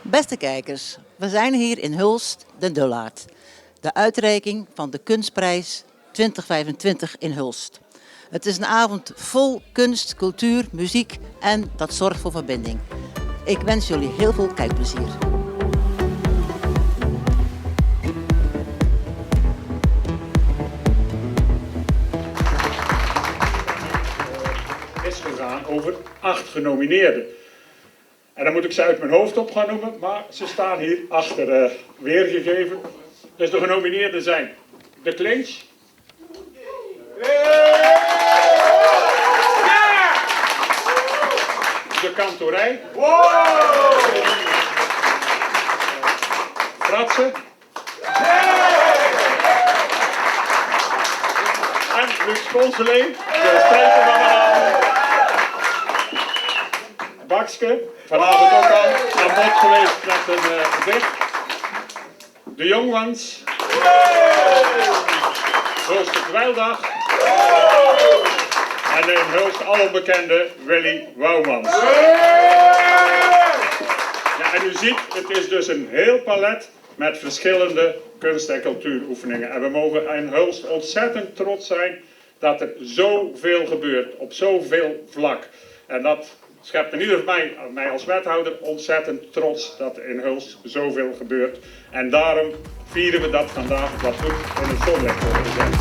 Beste kijkers, we zijn hier in Hulst, de Dullaard. De uitreiking van de Kunstprijs 2025 in Hulst. Het is een avond vol kunst, cultuur, muziek en dat zorgt voor verbinding. Ik wens jullie heel veel kijkplezier. Is gegaan over 8 genomineerden. En dan moet ik ze uit mijn hoofd op gaan noemen, maar ze staan hier achter weergegeven. Dus de genomineerden zijn De Clinch. De Kantorij. Fratsen. En Lux Consolee, de strijker van de avond. Bakske, vanavond ook al aan bod geweest met een gedicht. De Young Ones. Hulst de Kwijldag. En in Hulst al onbekende Willy Wouwmans. Ja, en u ziet, het is dus een heel palet met verschillende kunst- en cultuuroefeningen. En we mogen in Hulst ontzettend trots zijn dat er zoveel gebeurt, op zoveel vlak. En dat schept in ieder geval mij als wethouder ontzettend trots dat in Hulst zoveel gebeurt. En daarom vieren we dat vandaag wat goed in het zonlicht worden gezet.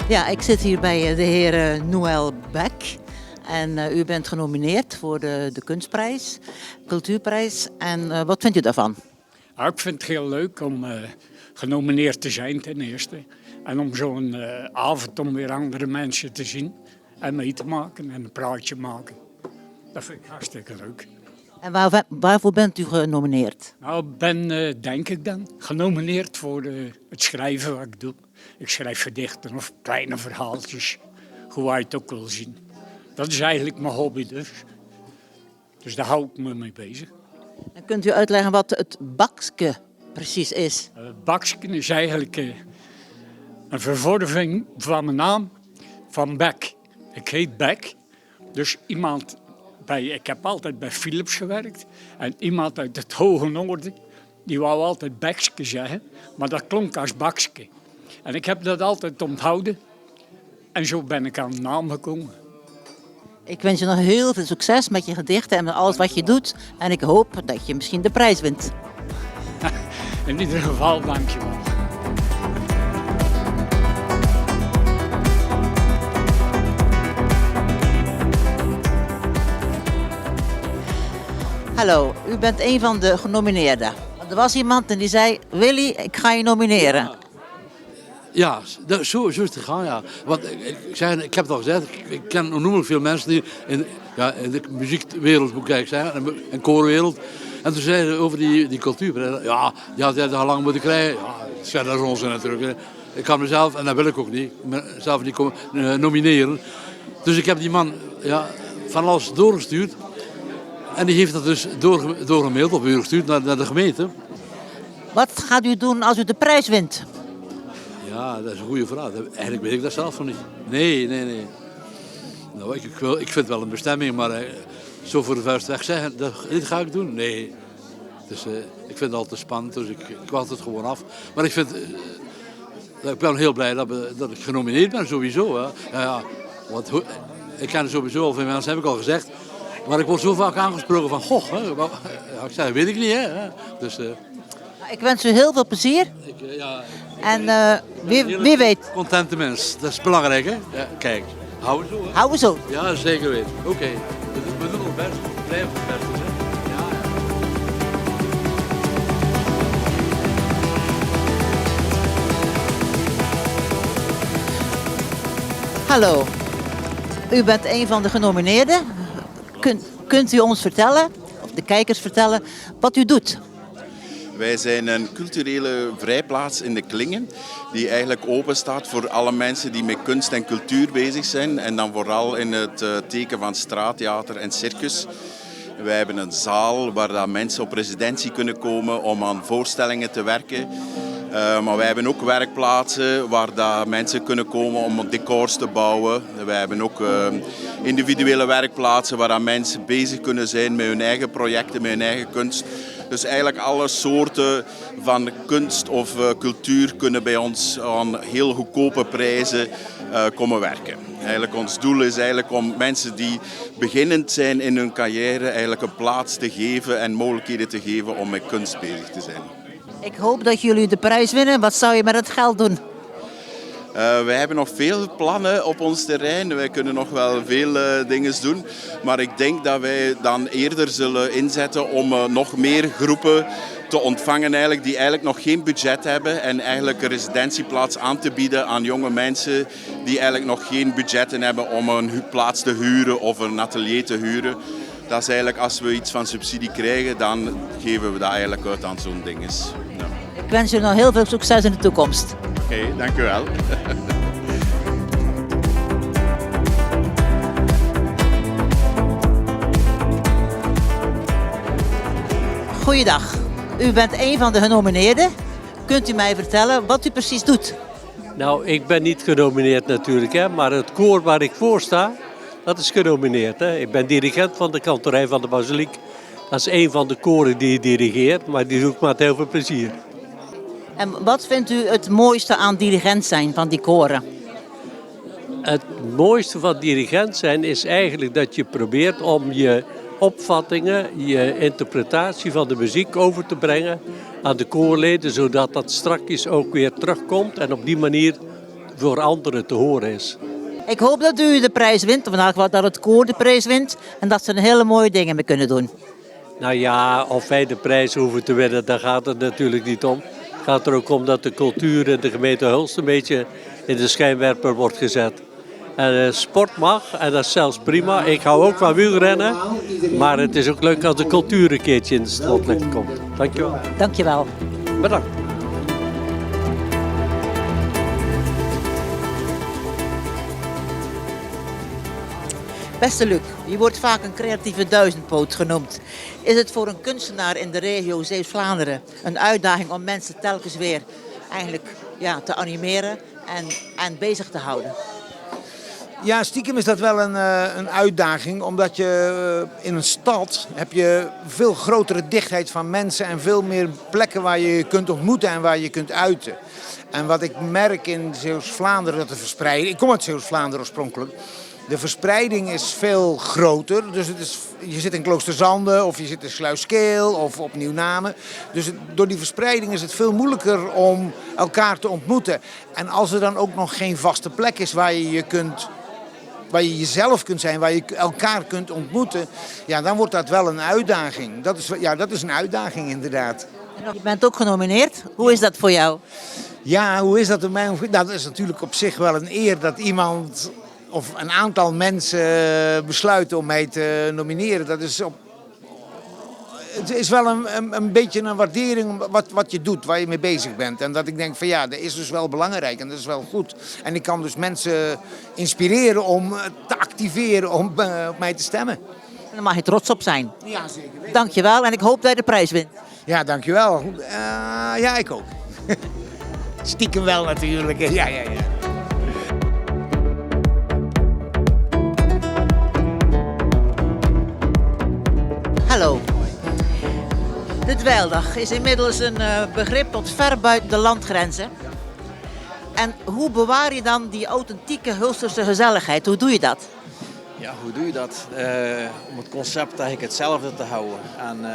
Ja, ik zit hier bij de heer Noël Beck. En u bent genomineerd voor de Kunstprijs, Cultuurprijs. En wat vindt u daarvan? Ik vind het heel leuk om genomineerd te zijn ten eerste. En om zo'n avond om weer andere mensen te zien. En mee te maken en een praatje maken. Dat vind ik hartstikke leuk. En waarvoor bent u genomineerd? Nou, ik ben, denk ik dan, genomineerd voor het schrijven wat ik doe. Ik schrijf gedichten of kleine verhaaltjes, hoe wij het ook wil zien. Dat is eigenlijk mijn hobby dus. Dus daar hou ik me mee bezig. En kunt u uitleggen wat het bakske precies is? Baksken is eigenlijk een vervorming van mijn naam, van Beck. Ik heet Beck, dus iemand ik heb altijd bij Philips gewerkt. En iemand uit het Hoge Noorden, die wou altijd Bekske zeggen, maar dat klonk als Bakske. En ik heb dat altijd onthouden en zo ben ik aan de naam gekomen. Ik wens je nog heel veel succes met je gedichten en met alles wat je doet. En ik hoop dat je misschien de prijs wint. In ieder geval, dankjewel. Hallo, u bent een van de genomineerden. Er was iemand en die zei, Willy, ik ga je nomineren. Ja, zo is het gegaan, ja. Want ik heb het al gezegd, ik ken onnoemelijk veel mensen die in de muziekwereld, moet ik zeggen, en koorwereld. En toen zeiden ze over die cultuur. Ja, die had hij al lang moeten krijgen. Ja, dat is onzin natuurlijk. Ik kan mezelf, en dat wil ik ook niet, mezelf niet nomineren. Dus ik heb die man van alles doorgestuurd. En die heeft dat dus doorgemaild of doorgestuurd naar de gemeente. Wat gaat u doen als u de prijs wint? Ja, dat is een goede vraag. Eigenlijk weet ik dat zelf nog niet. Nee. Nou, ik vind wel een bestemming, maar zo voor de vuist weg zeggen, dit ga ik doen? Nee. Dus, ik vind het altijd spannend, dus ik wacht het gewoon af. Maar ik ben heel blij dat ik genomineerd ben, sowieso. Hè. Ja, want ik ken sowieso al veel mensen, heb ik al gezegd. Maar ik word zo vaak aangesproken van, goh, hè, ik zeg, weet ik niet, hè. Dus, ik wens u heel veel plezier. En wie weet. Contente mens, dat is belangrijk, hè. Ja, kijk, houden we zo, hè. Houden we zo. Ja, zeker weten. Oké. We doen ons best, we blijven het beste, hè. Hallo, u bent een van de genomineerden. Kunt u ons vertellen, of de kijkers vertellen, wat u doet? Wij zijn een culturele vrijplaats in de Klingen die eigenlijk open staat voor alle mensen die met kunst en cultuur bezig zijn. En dan vooral in het teken van straattheater en circus. Wij hebben een zaal waar dat mensen op residentie kunnen komen om aan voorstellingen te werken. Maar wij hebben ook werkplaatsen waar dat mensen kunnen komen om decors te bouwen. Wij hebben ook individuele werkplaatsen waar dat mensen bezig kunnen zijn met hun eigen projecten, met hun eigen kunst. Dus eigenlijk alle soorten van kunst of cultuur kunnen bij ons aan heel goedkope prijzen komen werken. Eigenlijk ons doel is eigenlijk om mensen die beginnend zijn in hun carrière eigenlijk een plaats te geven en mogelijkheden te geven om met kunst bezig te zijn. Ik hoop dat jullie de prijs winnen. Wat zou je met het geld doen? Wij hebben nog veel plannen op ons terrein. Wij kunnen nog wel veel dingen doen. Maar ik denk dat wij dan eerder zullen inzetten om nog meer groepen te ontvangen eigenlijk, die eigenlijk nog geen budget hebben. En eigenlijk een residentieplaats aan te bieden aan jonge mensen die eigenlijk nog geen budgetten hebben om een plaats te huren of een atelier te huren. Dat is eigenlijk, als we iets van subsidie krijgen, dan geven we dat eigenlijk uit aan zo'n ding. Ja. Ik wens jullie nog heel veel succes in de toekomst. Oké, dank u wel. Goeiedag. U bent een van de genomineerden. Kunt u mij vertellen wat u precies doet? Nou, ik ben niet genomineerd natuurlijk, hè, maar het koor waar ik voor sta, dat is genomineerd. Hè. Ik ben dirigent van de kantorij van de Basiliek. Dat is een van de koren die je dirigeert, maar die doe ik met heel veel plezier. En wat vindt u het mooiste aan dirigent zijn van die koren? Het mooiste van dirigent zijn is eigenlijk dat je probeert om je opvattingen, je interpretatie van de muziek over te brengen aan de koorleden, zodat dat strakjes ook weer terugkomt en op die manier voor anderen te horen is. Ik hoop dat u de prijs wint, of in elk geval dat het koor de prijs wint en dat ze er hele mooie dingen mee kunnen doen. Nou ja, of wij de prijs hoeven te winnen, daar gaat het natuurlijk niet om. Het gaat er ook om dat de cultuur in de gemeente Hulst een beetje in de schijnwerper wordt gezet. En sport mag, en dat is zelfs prima. Ik hou ook van wielrennen, maar het is ook leuk als de cultuur een keertje in het spotlicht komt. Dankjewel. Dankjewel. Bedankt. Beste Luc, je wordt vaak een creatieve duizendpoot genoemd. Is het voor een kunstenaar in de regio Zeeuws-Vlaanderen een uitdaging om mensen telkens weer eigenlijk te animeren en bezig te houden? Ja, stiekem is dat wel een uitdaging, omdat je in een stad heb je veel grotere dichtheid van mensen en veel meer plekken waar je je kunt ontmoeten en waar je kunt uiten. En wat ik merk in Zeeuws-Vlaanderen, dat de verspreiding, ik kom uit Zeeuws-Vlaanderen oorspronkelijk, de verspreiding is veel groter. Dus je zit in Kloosterzande of je zit in Sluiskeel of op Nieuwnamen. Dus door die verspreiding is het veel moeilijker om elkaar te ontmoeten. En als er dan ook nog geen vaste plek is waar je jezelf kunt zijn, waar je elkaar kunt ontmoeten, ja, dan wordt dat wel een uitdaging. Dat is een uitdaging inderdaad. Je bent ook genomineerd. Hoe is dat voor jou? Ja, hoe is dat in mij? Nou, dat is natuurlijk op zich wel een eer dat iemand of een aantal mensen besluiten om mij te nomineren. Het is wel een beetje een waardering wat je doet, waar je mee bezig bent. En dat ik denk van ja, dat is dus wel belangrijk en dat is wel goed. En ik kan dus mensen inspireren om te activeren om op mij te stemmen. En daar mag je trots op zijn. Ja, zeker weten. Dankjewel en ik hoop dat je de prijs wint. Ja, dankjewel. Ja, ik ook. Stiekem wel natuurlijk. Ja. Hallo. De dweildag is inmiddels een begrip tot ver buiten de landgrenzen. En hoe bewaar je dan die authentieke Hulsterse gezelligheid? Hoe doe je dat? Ja, hoe doe je dat? Om het concept eigenlijk hetzelfde te houden. En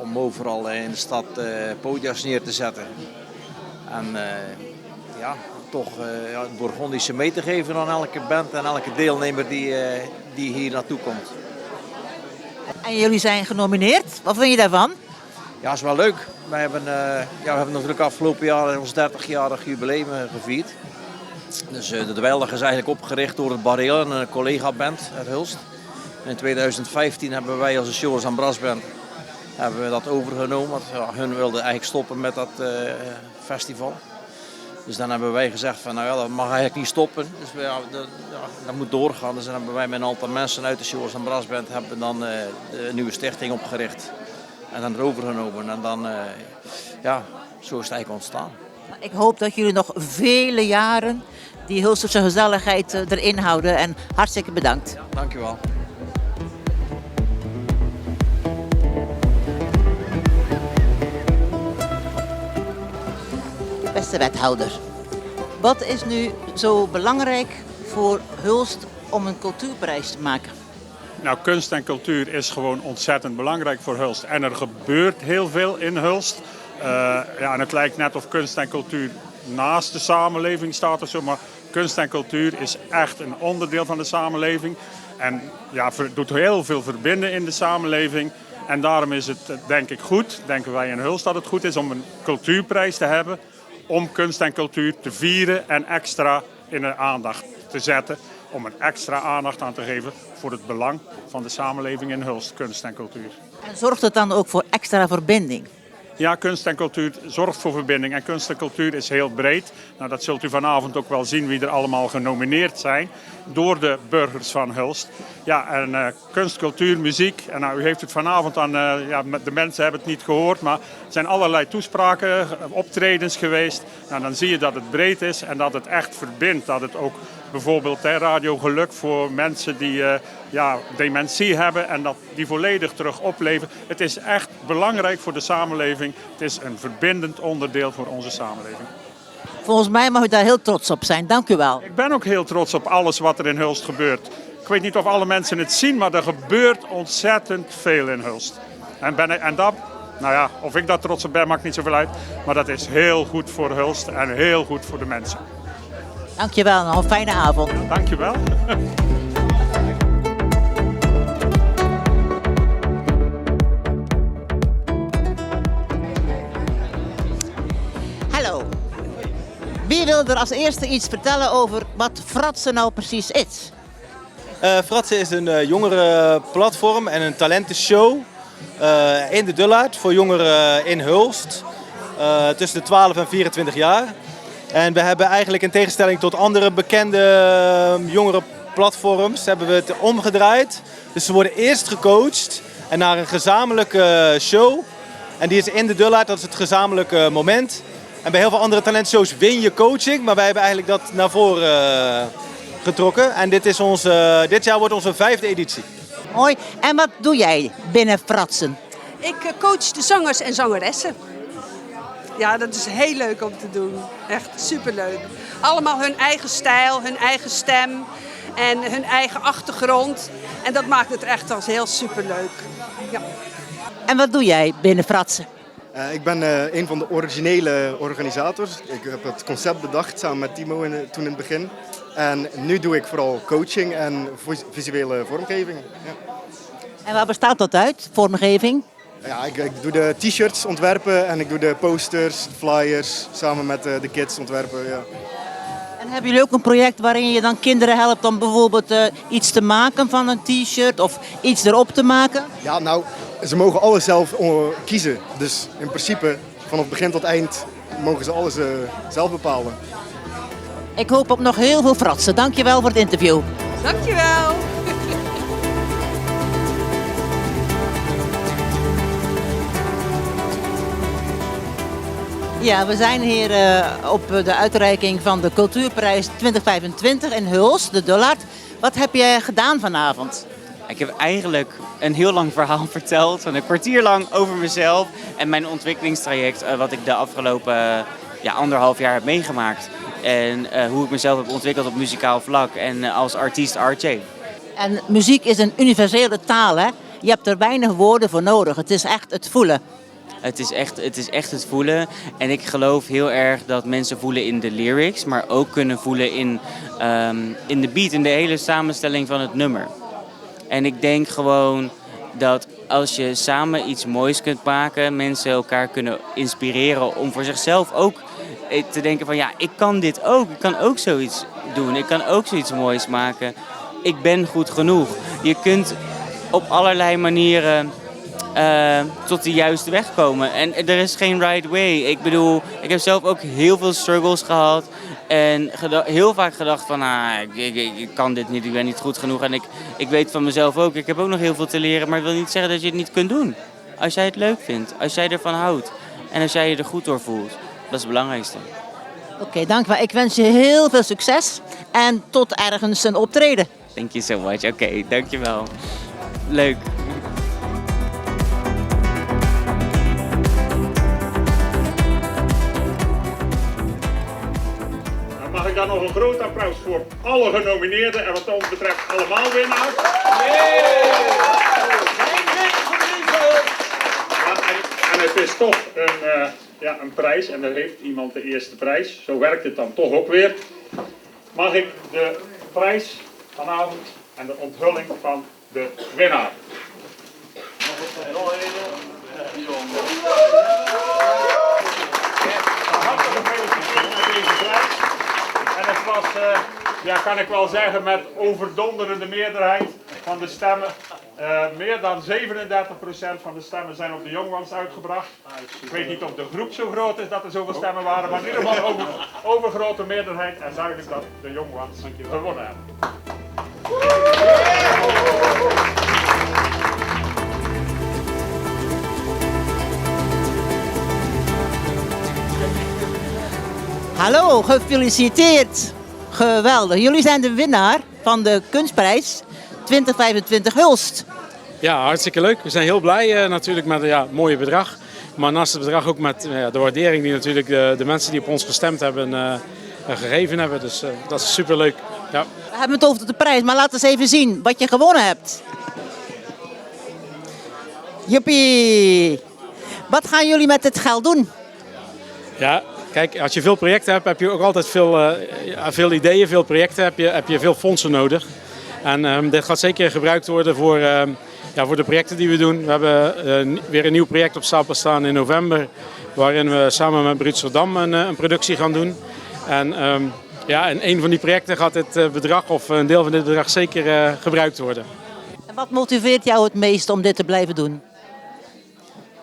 om overal in de stad podia's neer te zetten. En toch het Bourgondische mee te geven aan elke band en elke deelnemer die hier naartoe komt. En jullie zijn genomineerd. Wat vind je daarvan? Ja, is wel leuk. We hebben natuurlijk afgelopen jaar ons 30-jarig jubileum gevierd. Dus de dweildag is eigenlijk opgericht door het Barreel en een collega-band uit Hulst. In 2015 hebben wij als de Shores en Brass Band hebben we dat overgenomen. Want hun wilden eigenlijk stoppen met dat festival. Dus dan hebben wij gezegd van nou ja, dat mag eigenlijk niet stoppen. Dus dat moet doorgaan. Dus dan hebben wij met een aantal mensen uit de Shores en Brass Band hebben dan een nieuwe stichting opgericht. En dan erovergenomen. En dan, zo is het eigenlijk ontstaan. Ik hoop dat jullie nog vele jaren die Hulsterse gezelligheid erin houden. En hartstikke bedankt. Dankjewel. Beste wethouder, wat is nu zo belangrijk voor Hulst om een cultuurprijs te maken? Nou, kunst en cultuur is gewoon ontzettend belangrijk voor Hulst. En er gebeurt heel veel in Hulst. En het lijkt net of kunst en cultuur naast de samenleving staat of zo. Maar kunst en cultuur is echt een onderdeel van de samenleving. En ja, doet heel veel verbinden in de samenleving. En daarom is het, denk ik, goed, denken wij in Hulst dat het goed is om een cultuurprijs te hebben. Om kunst en cultuur te vieren en extra in de aandacht te zetten. Om een extra aandacht aan te geven voor het belang van de samenleving in Hulst, kunst en cultuur. En zorgt het dan ook voor extra verbinding? Ja, kunst en cultuur zorgt voor verbinding. En kunst en cultuur is heel breed. Nou, dat zult u vanavond ook wel zien wie er allemaal genomineerd zijn door de burgers van Hulst. Ja, en kunst, cultuur, muziek. En nou, u heeft het vanavond aan, de mensen hebben het niet gehoord, maar er zijn allerlei toespraken, optredens geweest. Nou, dan zie je dat het breed is en dat het echt verbindt. Dat het ook bijvoorbeeld Radio Geluk voor mensen die dementie hebben en dat die volledig terug opleven. Het is echt belangrijk voor de samenleving. Het is een verbindend onderdeel voor onze samenleving. Volgens mij mag u daar heel trots op zijn. Dank u wel. Ik ben ook heel trots op alles wat er in Hulst gebeurt. Ik weet niet of alle mensen het zien, maar er gebeurt ontzettend veel in Hulst. En dat, nou ja, of ik daar trots op ben, maakt niet zoveel uit. Maar dat is heel goed voor Hulst en heel goed voor de mensen. Dank je wel. Nog een fijne avond. Dank je wel. Hallo. Wie wil er als eerste iets vertellen over wat Fratsen nou precies is? Fratsen is een jongerenplatform en een talentenshow in de Dullaert voor jongeren in Hulst. Tussen de 12 en 24 jaar. En we hebben eigenlijk in tegenstelling tot andere bekende jongerenplatforms hebben we het omgedraaid. Dus ze worden eerst gecoacht en naar een gezamenlijke show. En die is in de Dullaert, dat is het gezamenlijke moment. En bij heel veel andere talentshows win je coaching, maar wij hebben eigenlijk dat naar voren getrokken. En dit jaar wordt onze 5e editie. Mooi. En wat doe jij binnen Fratsen? Ik coach de zangers en zangeressen. Ja, dat is heel leuk om te doen. Echt superleuk. Allemaal hun eigen stijl, hun eigen stem en hun eigen achtergrond. En dat maakt het echt als heel superleuk. Ja. En wat doe jij binnen Fratsen? Ik ben een van de originele organisators. Ik heb het concept bedacht samen met Timo toen in het begin. En nu doe ik vooral coaching en visuele vormgeving. Ja. En waar bestaat dat uit, vormgeving? Ja, ik doe de t-shirts ontwerpen en ik doe de posters, flyers, samen met de kids ontwerpen. Ja. En hebben jullie ook een project waarin je dan kinderen helpt om bijvoorbeeld iets te maken van een t-shirt of iets erop te maken? Ja, nou, ze mogen alles zelf kiezen. Dus in principe, vanaf begin tot eind, mogen ze alles zelf bepalen. Ik hoop op nog heel veel Fratsen. Dankjewel voor het interview. Dankjewel. Ja, we zijn hier op de uitreiking van de Cultuurprijs 2025 in Hulst, de Dullaert. Wat heb je gedaan vanavond? Ik heb eigenlijk een heel lang verhaal verteld, van een kwartier lang over mezelf en mijn ontwikkelingstraject, wat ik de afgelopen 1,5 jaar heb meegemaakt. En hoe ik mezelf heb ontwikkeld op muzikaal vlak en als artiest RJ. En muziek is een universele taal, hè? Je hebt er weinig woorden voor nodig. Het is echt het voelen. Het is echt het voelen. En ik geloof heel erg dat mensen voelen in de lyrics, maar ook kunnen voelen in de beat, in de hele samenstelling van het nummer. En ik denk gewoon dat als je samen iets moois kunt maken, mensen elkaar kunnen inspireren om voor zichzelf ook te denken van ja, ik kan dit ook. Ik kan ook zoiets doen. Ik kan ook zoiets moois maken. Ik ben goed genoeg. Je kunt op allerlei manieren tot de juiste weg komen. En er is geen right way. Ik bedoel, ik heb zelf ook heel veel struggles gehad. En heel vaak gedacht van, ik kan dit niet, ik ben niet goed genoeg. En ik weet van mezelf ook, ik heb ook nog heel veel te leren. Maar ik wil niet zeggen dat je het niet kunt doen. Als jij het leuk vindt, als jij ervan houdt. En als jij je er goed door voelt. Dat is het belangrijkste. Oké, dankjewel. Ik wens je heel veel succes en tot ergens een optreden. Thank you so much. Oké, dankjewel. Leuk. Dan mag ik dan nog een groot applaus voor alle genomineerden en wat ons betreft allemaal winnaars. En het is toch een prijs en dan heeft iemand de eerste prijs. Zo werkt het dan toch ook weer. Mag ik de prijs vanavond en de onthulling van de winnaar. Hartelijk gefeliciteerd met deze prijs. En het was, kan ik wel zeggen, met overdonderende meerderheid van de stemmen. Meer dan 37% van de stemmen zijn op de Young Ones uitgebracht. Ik weet niet of de groep zo groot is dat er zoveel stemmen waren, maar in ieder geval overgrote meerderheid en duidelijk dat de Young Ones gewonnen hebben. Hallo, gefeliciteerd. Geweldig. Jullie zijn de winnaar van de Kunstprijs 2025 Hulst. Ja, hartstikke leuk. We zijn heel blij natuurlijk met het mooie bedrag. Maar naast het bedrag ook met de waardering die natuurlijk de mensen die op ons gestemd hebben gegeven hebben. Dus dat is superleuk. Ja. We hebben het over de prijs, maar laat eens even zien wat je gewonnen hebt. Joepie! Wat gaan jullie met dit geld doen? Ja, kijk, als je veel projecten hebt, heb je ook altijd veel ideeën, veel projecten, heb je veel fondsen nodig. En dit gaat zeker gebruikt worden voor de projecten die we doen. We hebben weer een nieuw project op stapel staan in november, waarin we samen met Brutserdam een productie gaan doen. En in een van die projecten gaat dit bedrag, of een deel van dit bedrag, zeker gebruikt worden. En wat motiveert jou het meest om dit te blijven doen?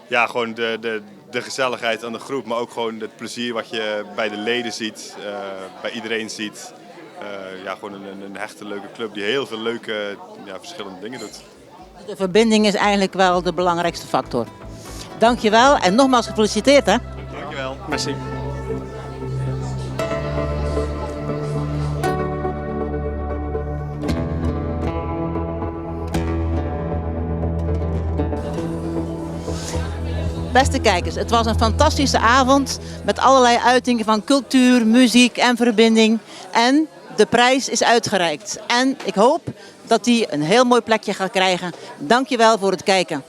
Ja, gewoon de gezelligheid aan de groep, maar ook gewoon het plezier wat je bij de leden ziet, bij iedereen ziet. Gewoon een hechte leuke club die heel veel leuke verschillende dingen doet. De verbinding is eigenlijk wel de belangrijkste factor. Dankjewel en nogmaals gefeliciteerd hè. Dankjewel. Merci. Beste kijkers, het was een fantastische avond met allerlei uitingen van cultuur, muziek en verbinding. En de prijs is uitgereikt. En ik hoop dat die een heel mooi plekje gaat krijgen. Dankjewel voor het kijken.